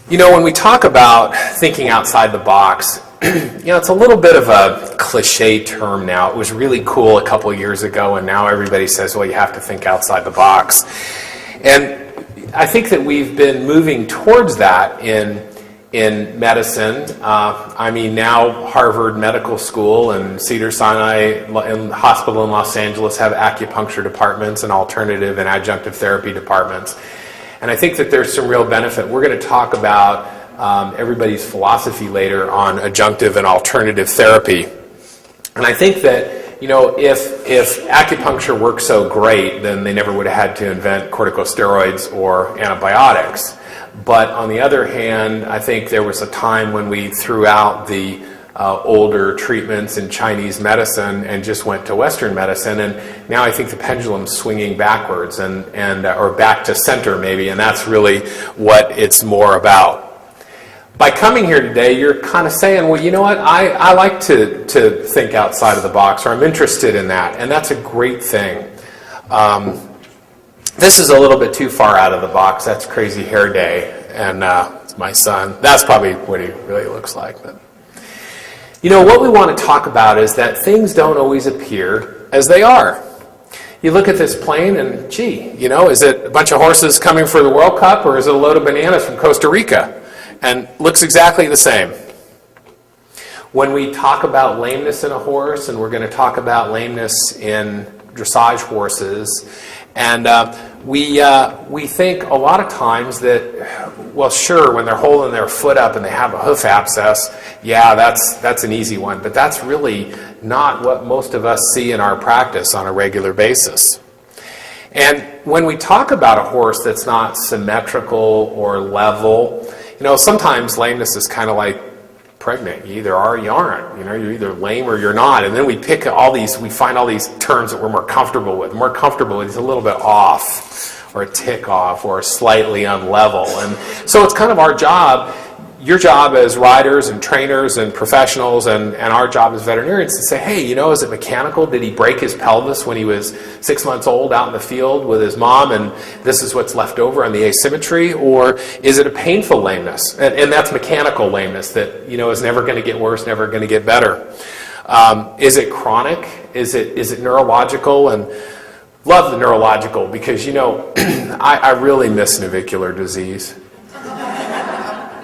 You know, when we talk about thinking outside the box, it's a little bit of a cliche term now. It was really cool a couple of years ago, and now everybody says, well, you have to think outside the box. And I think that we've been moving towards that in medicine. Now Harvard Medical School and Cedars-Sinai Hospital in Los Angeles have acupuncture departments and alternative and adjunctive therapy departments. And I think that there's some real benefit. We're going to talk about everybody's philosophy later on adjunctive and alternative therapy. And I think that, if acupuncture worked so great, then they never would have had to invent corticosteroids or antibiotics. But on the other hand, I think there was a time when we threw out the older treatments in Chinese medicine and just went to Western medicine, and now I think the pendulum's swinging backwards or back to center maybe, and that's really what it's more about. By coming here today, you're kind of saying, well, you know what, I like to think outside of the box, or I'm interested in that, and that's a great thing. This is a little bit too far out of the box. That's Crazy Hair Day, and it's my son. That's probably what he really looks like. But what we want to talk about is that things don't always appear as they are. You look at this plane and, is it a bunch of horses coming for the World Cup, or is it a load of bananas from Costa Rica? And looks exactly the same. When we talk about lameness in a horse, and we're going to talk about lameness in dressage horses, and we think a lot of times that, well, sure, when they're holding their foot up and they have a hoof abscess, yeah, that's an easy one. But that's really not what most of us see in our practice on a regular basis. And when we talk about a horse that's not symmetrical or level, sometimes lameness is kind of like pregnant. You either are or you aren't. You're either lame or you're not. And then we find all these terms that we're more comfortable with. More comfortable is a little bit off, or a tick off, or slightly unlevel. And so it's kind of our job, your job as riders and trainers and professionals, and our job as veterinarians to say, hey, is it mechanical? Did he break his pelvis when he was 6 months old out in the field with his mom, and this is what's left over on the asymmetry? Or is it a painful lameness? And that's mechanical lameness that, is never going to get worse, never going to get better. Is it chronic? Is it neurological? And love the neurological because, I really miss navicular disease.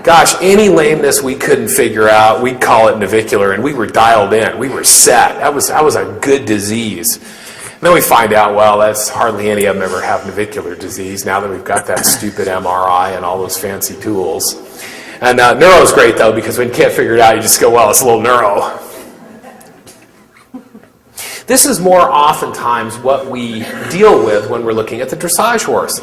Gosh, any lameness we couldn't figure out, we'd call it navicular, and we were dialed in. We were set. That was a good disease. And then we find out, well, that's hardly any of them ever have navicular disease now that we've got that stupid MRI and all those fancy tools. And neuro's great, though, because when you can't figure it out, you just go, well, it's a little neuro. This is more oftentimes what we deal with when we're looking at the dressage horse.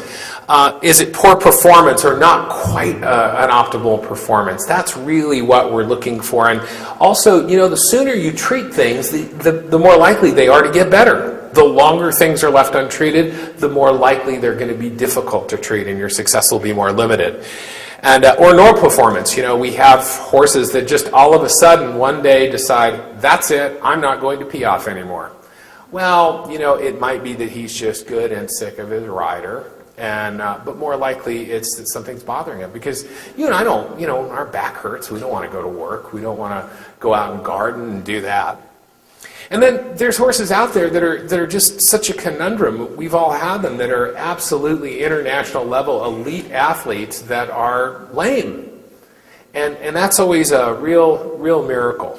Is it poor performance or not quite an optimal performance? That's really what we're looking for. And also, the sooner you treat things, the more likely they are to get better. The longer things are left untreated, the more likely they're going to be difficult to treat, and your success will be more limited. And or no performance. We have horses that just all of a sudden one day decide, that's it, I'm not going to pee off anymore. Well, it might be that he's just good and sick of his rider, but more likely it's that something's bothering him, because you and I don't, our back hurts, we don't want to go to work, we don't want to go out and garden and do that. And then there's horses out there that are just such a conundrum. We've all had them that are absolutely international level elite athletes that are lame. And that's always a real miracle.